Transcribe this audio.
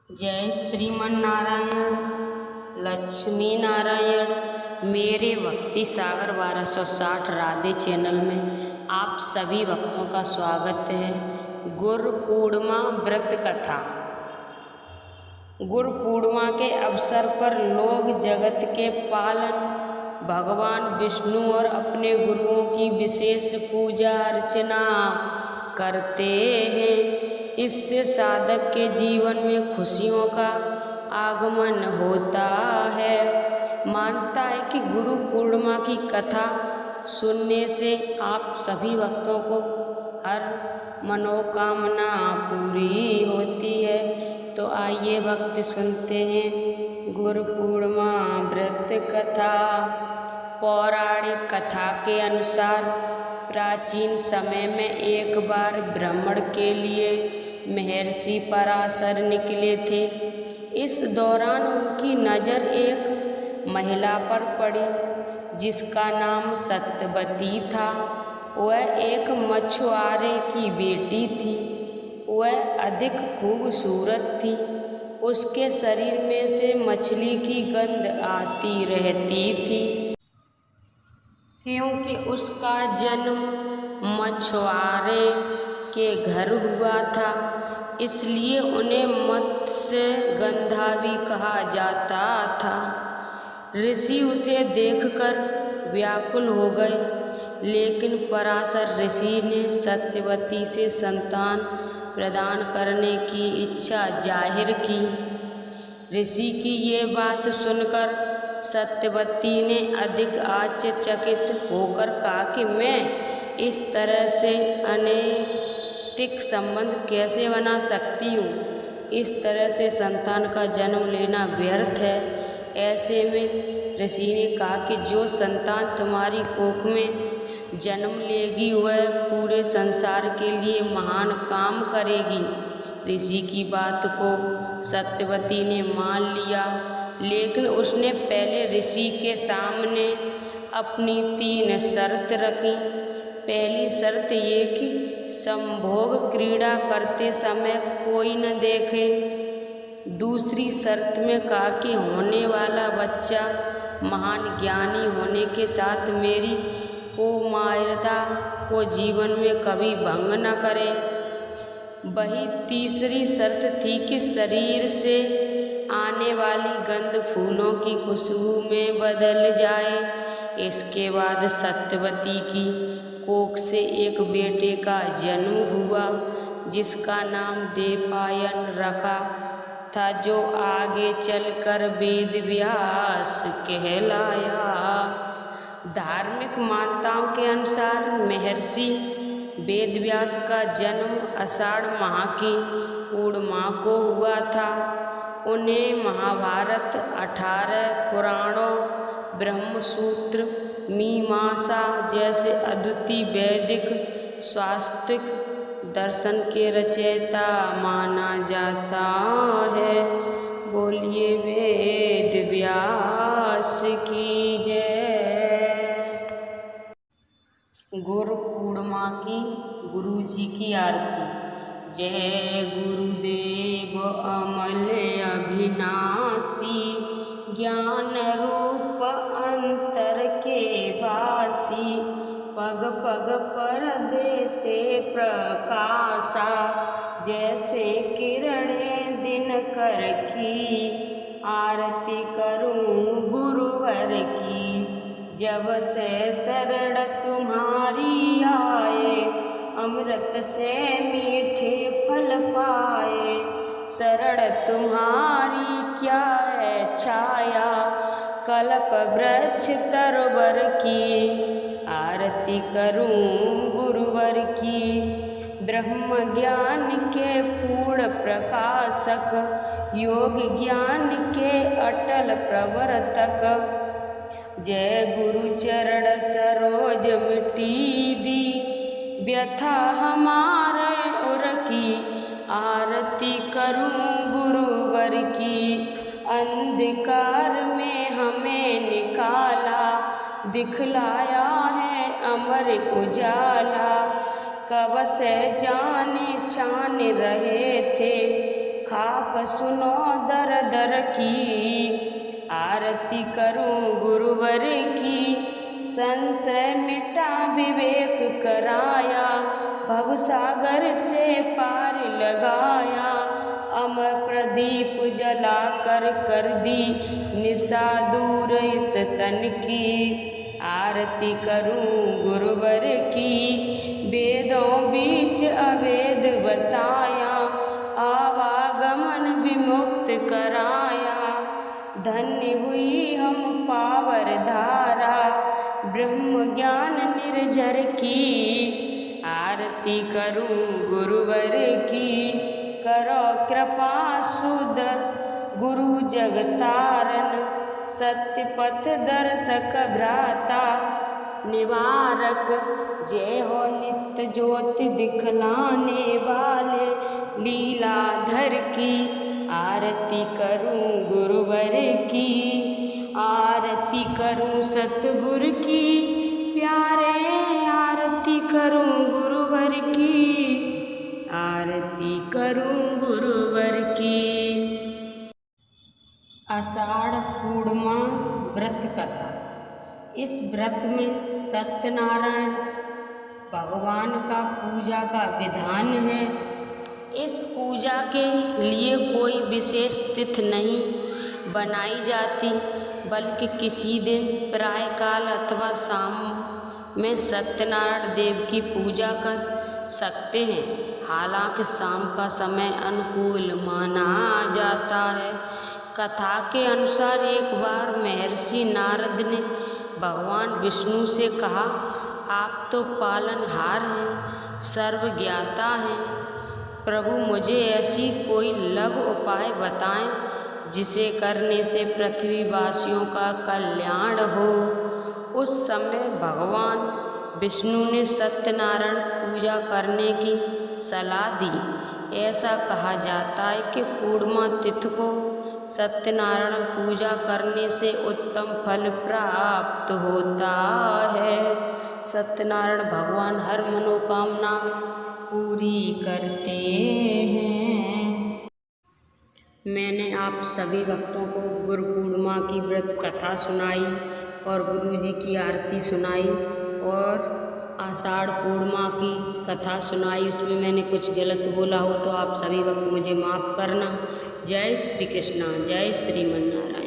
जय श्रीमन नारायण, लक्ष्मी नारायण। मेरे भक्ति सागर 1260 राधे चैनल में आप सभी भक्तों का स्वागत है। गुरु पूर्णिमा व्रत कथा। गुरु पूर्णिमा के अवसर पर लोग जगत के पालन भगवान विष्णु और अपने गुरुओं की विशेष पूजा अर्चना करते हैं। इससे साधक के जीवन में खुशियों का आगमन होता है। मानता है कि गुरु पूर्णिमा की कथा सुनने से आप सभी भक्तों को हर मनोकामना पूरी होती है। तो आइए भक्त सुनते हैं गुरु पूर्णिमा व्रत कथा। पौराणिक कथा के अनुसार प्राचीन समय में एक बार भ्रमण के लिए महर्षि पराशर निकले थे। इस दौरान उनकी नज़र एक महिला पर पड़ी जिसका नाम सत्यवती था। वह एक मछुआरे की बेटी थी। वह अधिक खूबसूरत थी। उसके शरीर में से मछली की गंध आती रहती थी। क्योंकि उसका जन्म मछुआरे के घर हुआ था, इसलिए उन्हें मत्स्य गंधा भी कहा जाता था। ऋषि उसे देखकर व्याकुल हो गए, लेकिन पराशर ऋषि ने सत्यवती से संतान प्रदान करने की इच्छा जाहिर की। ऋषि की ये बात सुनकर सत्यवती ने अधिक आश्चर्यचकित होकर कहा कि मैं इस तरह से अनैतिक संबंध कैसे बना सकती हूँ। इस तरह से संतान का जन्म लेना व्यर्थ है। ऐसे में ऋषि ने कहा कि जो संतान तुम्हारी कोख में जन्म लेगी वह पूरे संसार के लिए महान काम करेगी। ऋषि की बात को सत्यवती ने मान लिया, लेकिन उसने पहले ऋषि के सामने अपनी 3 शर्त रखी। पहली शर्त ये कि संभोग क्रीड़ा करते समय कोई न देखे। दूसरी शर्त में कहा कि होने वाला बच्चा महान ज्ञानी होने के साथ मेरी कुमारता को जीवन में कभी भंग न करे। वही तीसरी शर्त थी कि शरीर से आने वाली गंध फूलों की खुशबू में बदल जाए। इसके बाद सत्यवती की कोख से एक बेटे का जन्म हुआ जिसका नाम देवपायन रखा था, जो आगे चलकर वेद व्यास कहलाया। धार्मिक मान्यताओं के अनुसार महर्षि वेद व्यास का जन्म आषाढ़ माह की पूर्णिमा को हुआ था। उन्हें महाभारत, 18 पुराणों, ब्रह्मसूत्र, मीमांसा जैसे अद्वितीय वैदिक स्वास्तिक दर्शन के रचयिता माना जाता है। बोलिए वेद व्यास की जय। गुरु पूर्णिमा की गुरु जी की आरती। जय गुरुदेव अमल अभिनाशी, ज्ञान रूप अंतर के वासी, पग पग पर देते प्रकाशा, जैसे किरणें दिनकर की। आरती करूं गुरुवर की, जब से शरण तुम्हारी आए, अमृत से मीठे फल पाए। शरण तुम्हारी क्या है छाया, कल्प वृक्ष तरुवर की। आरती करूं गुरुवर की, ब्रह्म ज्ञान के पूर्ण प्रकाशक, योग ज्ञान के अटल प्रवर्तक। जय गुरु चरण सरोज मिटी दी, व्यथा हमारे उर की। आरती करूं गुरुवर की, अंधकार में हमें निकाला, दिखलाया है अमर उजाला। कब से जाने चान रहे थे, खाक सुनो दर दर की, आरती करूं गुरुवर की। संशय मिटा विवेक कराया, भवसागर से पार लगाया। अमर प्रदीप जला कर दी, निशा दूर इस तन की। आरती करूं गुरुवर की, वेदों बीच अवेद बताया। आवागमन विमुक्त कराया, धन्य हुई हम पावर धारा। ब्रह्म ज्ञान निर्झर की, आरती करूं गुरुवर की। करो कृपा सुदर गुरु जगतारन, सत्य पथ दर्शक भ्राता। निवारक जय हो नित्य ज्योति दिखलाने वाले, लीलाधर की। आरती करूं गुरुवर की, आरती करूं सतगुरु की। प्यारे आरती करूं गुरुवर की, आरती करूं गुरुवर की। आषाढ़ पूर्णिमा व्रत कथा। इस व्रत में सत्यनारायण भगवान का पूजा का विधान है। इस पूजा के लिए कोई विशेष तिथि नहीं बनाई जाती, बल्कि किसी दिन प्रातःकाल अथवा शाम में सत्यनारायण देव की पूजा कर सकते हैं। हालांकि शाम का समय अनुकूल माना जाता है। कथा के अनुसार एक बार महर्षि नारद ने भगवान विष्णु से कहा, आप तो पालनहार हैं, सर्वज्ञाता हैं। प्रभु, मुझे ऐसी कोई लघु उपाय बताएं जिसे करने से पृथ्वीवासियों का कल्याण हो। उस समय भगवान विष्णु ने सत्यनारायण पूजा करने की सलाह दी। ऐसा कहा जाता है कि पूर्णिमा तिथि को सत्यनारायण पूजा करने से उत्तम फल प्राप्त होता है। सत्यनारायण भगवान हर मनोकामना पूरी करते हैं। मैंने आप सभी भक्तों को गुरु पूर्णिमा की व्रत कथा सुनाई और गुरु जी की आरती सुनाई और आषाढ़ पूर्णिमा की कथा सुनाई। उसमें मैंने कुछ गलत बोला हो तो आप सभी भक्त मुझे माफ़ करना। जय श्री कृष्णा, जय श्रीमन नारायण।